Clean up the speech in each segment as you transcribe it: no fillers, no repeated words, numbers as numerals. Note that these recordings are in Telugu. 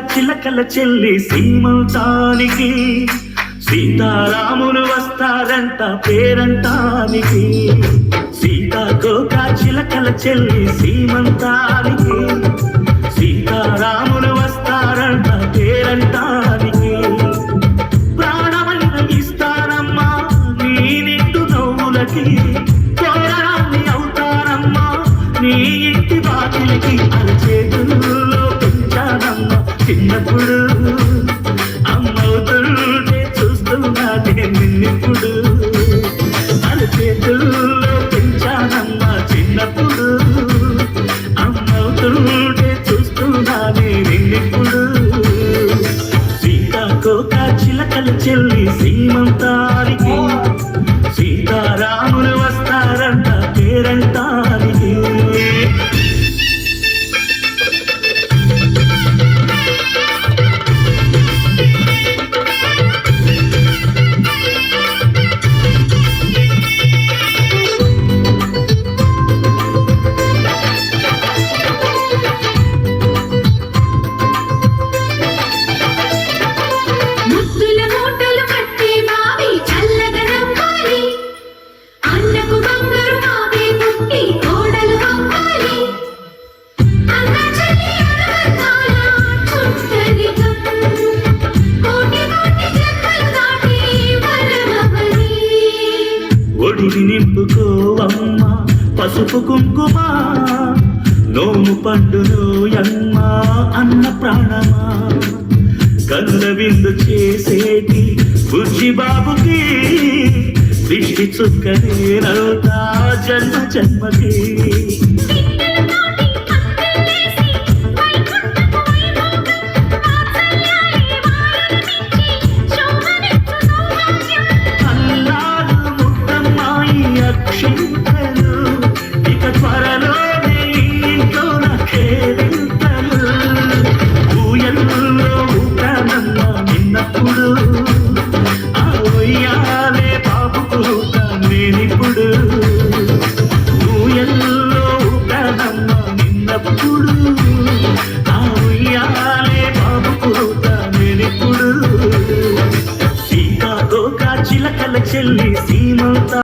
చిలకల చెల్లి సీమంతానికి సీతారాములు వస్తారంట పేరంటానికి సీతాకోక చిలకల చెల్లి సీమంతానికి సీతారాములు వస్తారంట పేరంటానికి ప్రాణమైన ఇస్తానమ్మా నీ నిండు నవ్వులకి కోరాన్ని అవుతానమ్మా నీ ఇంటి వాకిలికి అరచేతుల్లో పెంచానమ్మా చిన్నప్పుడు అమ్మవుతుంటే చూస్తున్నానే నిన్నిప్పుడు అరచేతుల్లో పెంచానమ్మా చిన్నప్పుడు అమ్మవుతుంటే చూస్తున్నానే నిన్నిప్పుడు సీతాకోక చిలకల చెల్లి సీమంతానికి సీతారాములు వస్తారంట పేరంటానికి ఒడిని నింపుకోవమ్మా పసుపు కుంకుమ నోము పండును యమ్మా అన్న ప్రాణమా కనుల విందు చేసేటి బుజ్జి బాబుకి దిష్టి చుక్కనేనవుతా జన్మ జన్మకి ఇక త్వరలోనే ఇంట్లో నాకేంతలు ఊయల్లో ఊటానమ్మ నిన్నప్పుడు ఆ ఉయ్యాలే బాబుకు నేనిప్పుడు ఊయల్లో ఊటానమ్మ నిన్నప్పుడు ఆ ఉయ్యాలే బాబుకు నేనిప్పుడు సీతాకోక చిలకల చెల్లి సీమంతా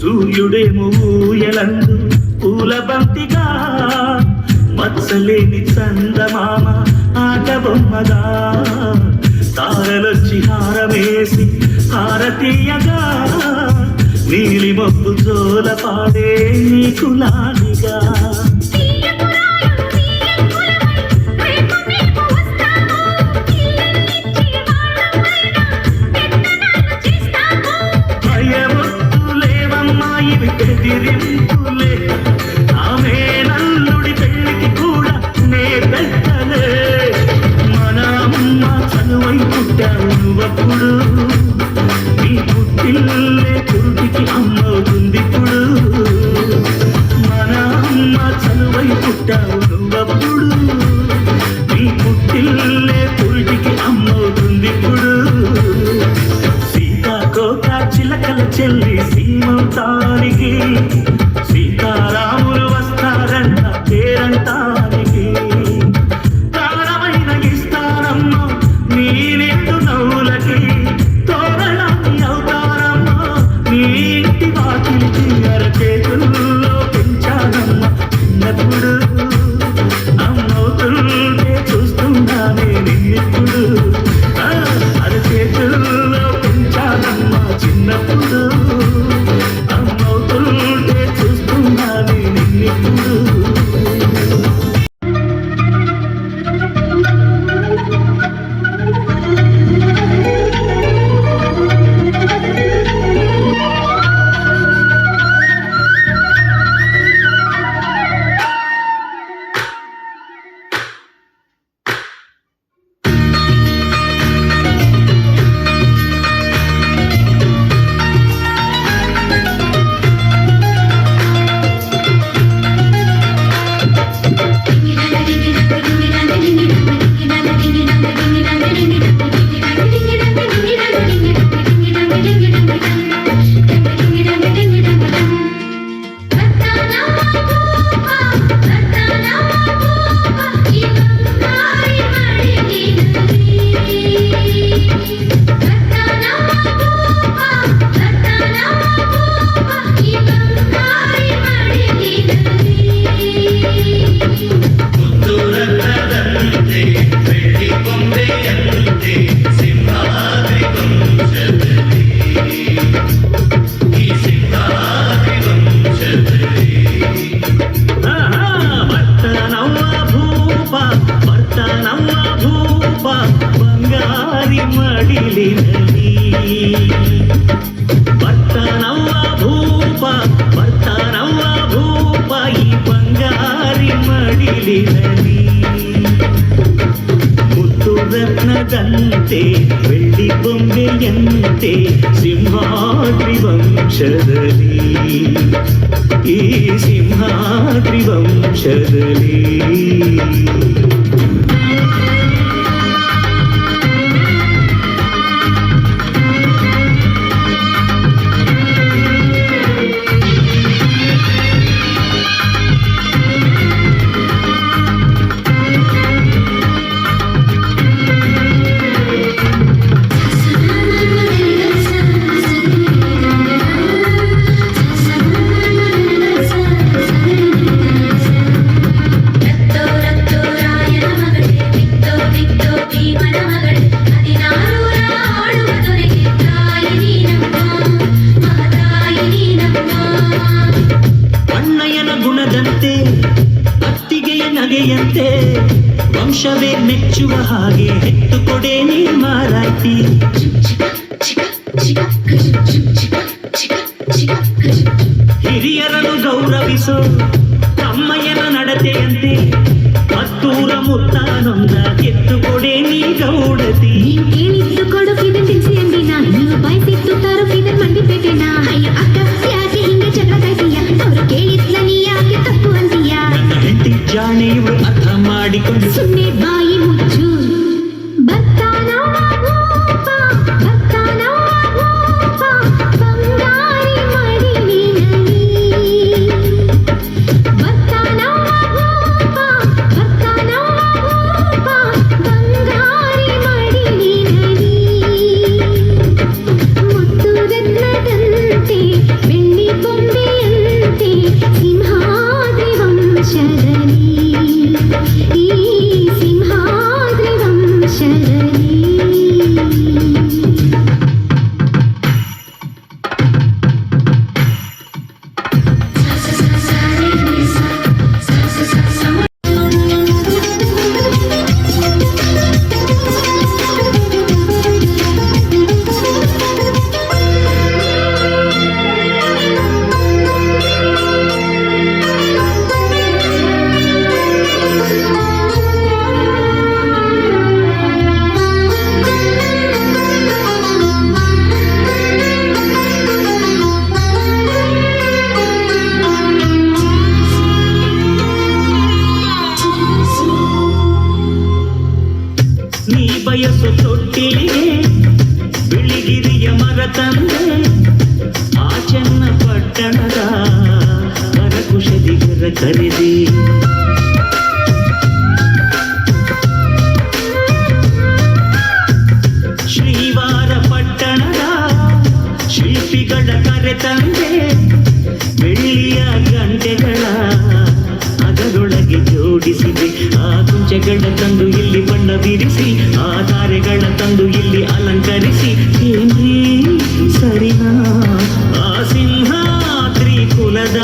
సూర్యుడేమో ఊయలందు పూల బంతిగా మత్సలేని చందమామ ఆట బొమ్మగా తారలొచ్చి హారమేసి హారతీయగా నీలి మబ్బు జోల పాడే నీకులానిగా బెదిరింపులే ఆమె నల్లుడి పెళ్ళికి కూడా నే పెట్టలే మన అమ్మ చనువై పుట్టావు నువ్వప్పుడు నీ పుట్టిల్లే పురుటికి అమ్మవుతుందిప్పుడు మన అమ్మ చనువై పుట్టావు నువ్వప్పుడు నీ పుట్టిల్లే పురుటికి అమ్మవుతుందిప్పుడు సీతాకోక చిలకల చెల్లి సీమంతానికి సీతారాములు ಬೊಮ್ಮದಂತೆ ಬೆಳ್ಳಿ ಬೊಂಬೆಯಂತೆ ಸಿಂಹಾದ್ರಿ ವಂಶದಲ್ಲಿ ಈ ಸಿಂಹಾದ್ರಿ ವಂಶದಲ್ಲಿ ನಗೆಯಂತೆ ವಂಶವೇ ಮೆಚ್ಚುವ ಹಾಗೆ ಹೆತ್ತು ಕೊಡೆ ನೀ ಮಾರಾಯ್ತಿ ಹಿರಿಯರನ್ನು ಗೌರವಿಸೋ ತಮ್ಮಯ್ಯನ ನಡತೆಯಂತೆ ಮತ್ತೂರ ಮುತ್ತಾನೊಂದ ಎತ್ತು ಕೊಡೆ ನೀ ಗೌಡತಿ ಕೇಳಿದ್ದು ಕೊಡುಕಿದ ತಿನ್ಸಿ ಅಂದಿನ ನೀವು ಬಯಸಿದ್ದು ತರುಕಿದ ಮಂಡಿಪೇಟೆನ ಅಯ್ಯ ಅಕ್ಕ ಯಾಕೆ ಹಿಂಗೆ ಜಗಳ ಕಾಯ್ತೀಯ ಅವ್ರು ಕೇಳಿದ್ಲ ನೀ ಯಾಕೆ ತಪ್ಪು ಅಂತೀಯ ನನ್ನ ಹೆಂಡತಿ ಜಾಣೆ ಇವಳು ಅರ್ಥ ಮಾಡಿಕೊಂಡು ಸುಮ್ಮನೆ ಬಾಯಿ ಮುಚ್ಚು ಬಂಗಾರಿ ಮಡಿಲಿನಲ್ಲಿ ಬಂಗಾರಿ ಮಡಿಲಿನಲ್ಲಿ ಮುತ್ತು ರತ್ನದಂತೆ ಬೆಳ್ಳಿ ಬೊಂಬೆಯಂತೆ ಸಿಂಹಾದ್ರಿ ವಂಶದಲ್ಲಿ ಈ ಸಿಂಹಾದ್ರಿ ವಂಶದಲ್ಲಿ ನೀ ಬಯಸು ತೊಟ್ಟಿಲಿಗೆ ಬಿಳಿಗಿರಿಯ ಮರ ತಂದೆ ಆ ಚೆನ್ನ ಪಟ್ಟಣದ ಕರಕುಶಲಿಗರ ಕರೆದಿ ಶ್ರೀವಾರ ಪಟ್ಟಣದ ಶಿಲ್ಪಿಗಳ ಕರೆ ತಂದೆ ಬೆಳ್ಳಿಯ ಗಂಟೆಗಳ ಅದರೊಳಗೆ ಜೋಡಿಸಿದೆ ಆ ಕುಂಚಗಳ ತಂದು ಇಲ್ಲಿ ಬಣ್ಣ ಬಿರಿಸಿ ಆ ಧಾರೆಗಳ ತಂದು ಇಲ್ಲಿ ಅಲಂಕರಿಸಿ ಏನ್ರೀ ಸರಿನಾ ಆ ಸಿಂಹಾದ್ರಿ ಕುಲದ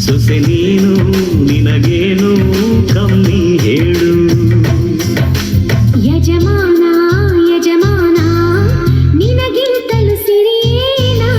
ಸೊಸೆ ನೀನು ನಿನಗೇನು ಕಮ್ಮಿ ಹೇಳು ಯಜಮಾನ ಯಜಮಾನ ನಿನಗಿಂತಲೂ ಸಿರಿಯೇನಾ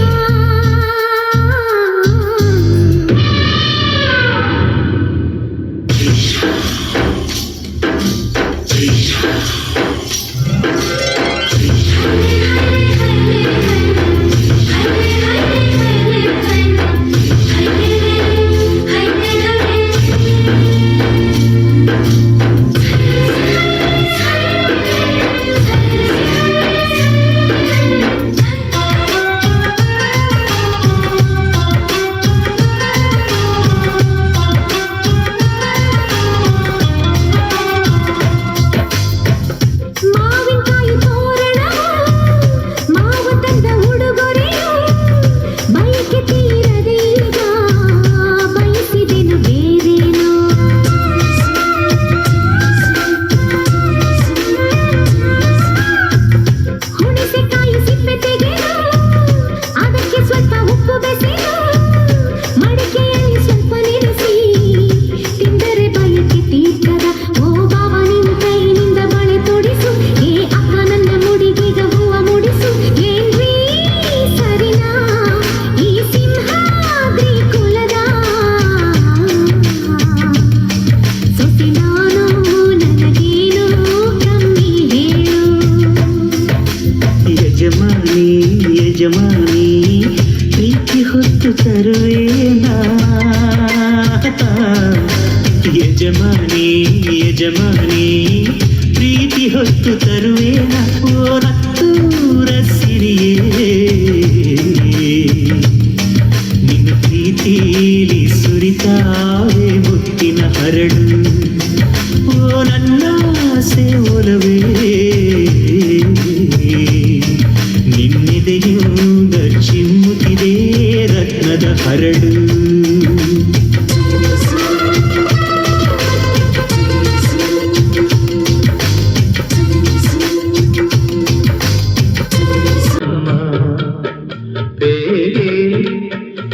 ಪ್ರೀತಿ ಹೊತ್ತು ತರುವೇನಾ ಯಜಮಾನಿ ಯಜಮಾನಿ ಪ್ರೀತಿ ಹೊತ್ತು ತರುವೇನ ಓ ನತ್ತೂರ ಸಿರಿಯೇ ನಿನ್ನ ಪ್ರೀತಿಲಿ ಸುರಿತಾವೆ ಮುತ್ತಿನ ಹರಳು ಓ ನನ್ನ ಆಸೆ ಒಲವೇ ನಿನ್ನೆದೆಯೂಗ ಚಿಮ್ಮುತ್ತಿದೆ ರತ್ನದ ಹರಳು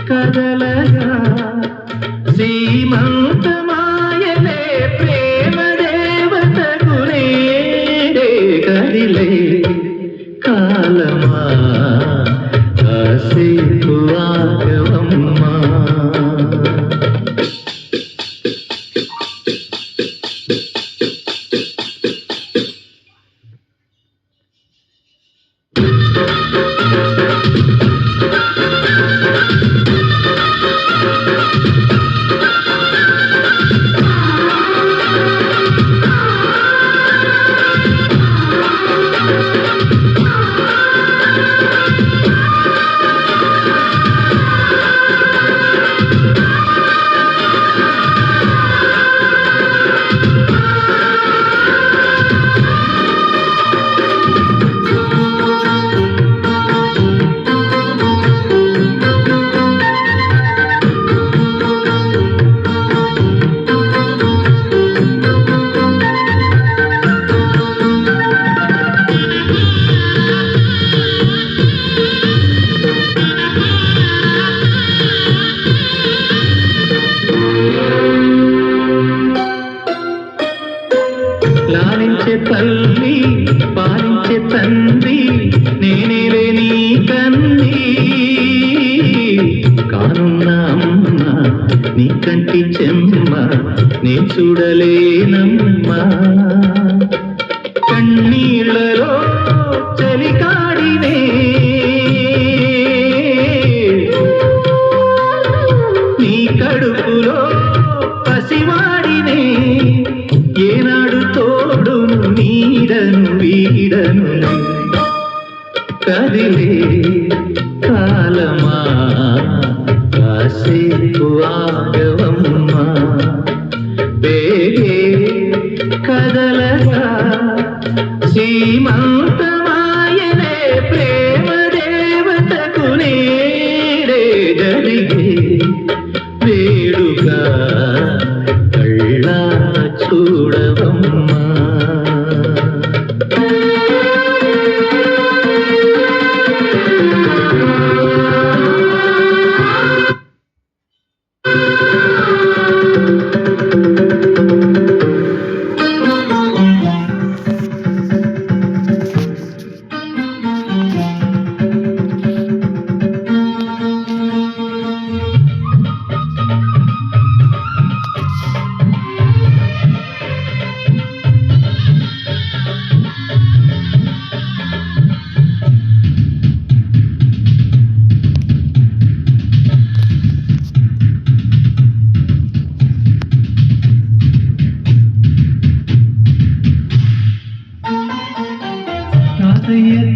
కదలగా శ్రీమంతమాయలే ప్రేమ దేవతకునే కదిలే కాలమా కాసేపు ఆగవమ్మా లాలించే తల్లి పాలించే తండ్రి నేనేలే నీ తండ్రి కానున్న అమ్మ నీ కంటి చెమ్మ నే చూడలేనమ్మా కన్నీళ్ళలో చలికాడినే నీ కడుపులో పసివాడినే ఏనాడు తోడును నీడను వీడను కదిలే కాలమా కాసేపు ఆగవమ్మా బేగే కదలగా శ్రీమంతమాయనే ప్రేమ దేవతకు నేడే జరిగే వేడుగా కళ్ళా చూడవమ్మా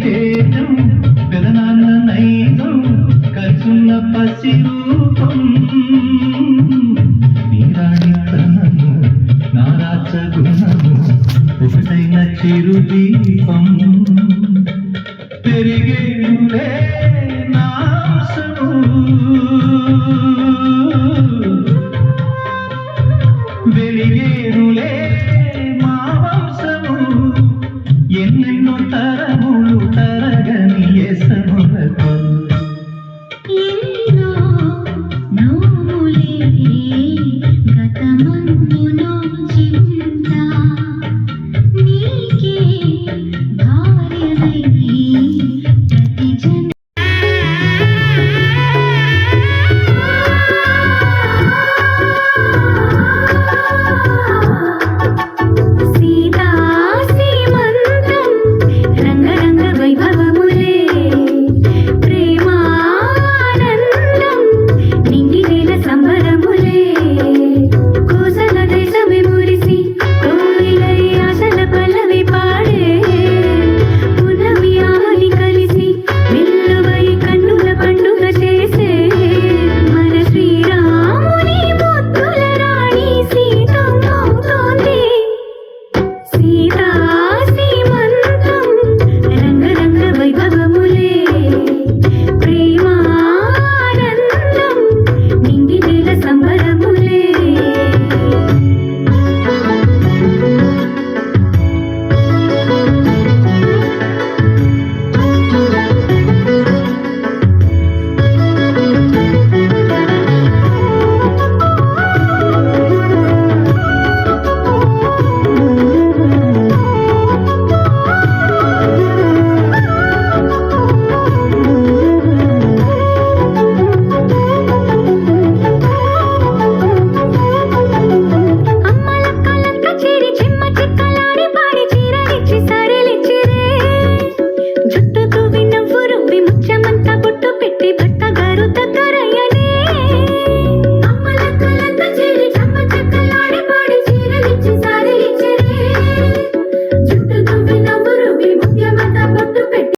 తేజం పెదనాన్న నైజం కలుసున్న పసి రూపం నీరాణితనము నారాచ గుణము ఒకటైన చిరుదీపం పెరిగేనులే నాశము వెలిగేనులే మా వంశము ఎన్నెన్నో తరములు తరగని ఎసములతో ఎన్నో నోములే గతము